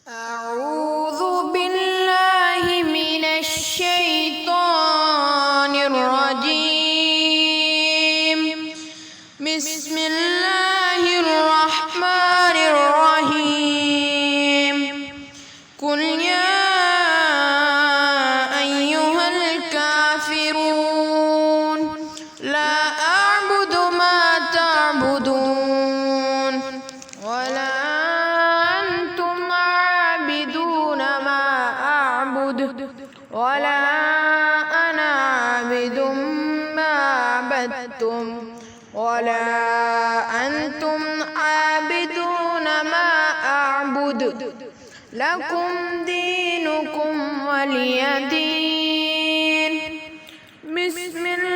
أعوذ بالله من الشيطان الرجيم. بسم الله الرحمن الرحيم. قل يا أيها الكافرون لا أعبد ما تعبدون ولا أنتم عابدون ما أعبد ولا أنا عابد ما عبدتم ولا أنتم عابدون ما أعبد لكم دينكم ولي دين. بسم الله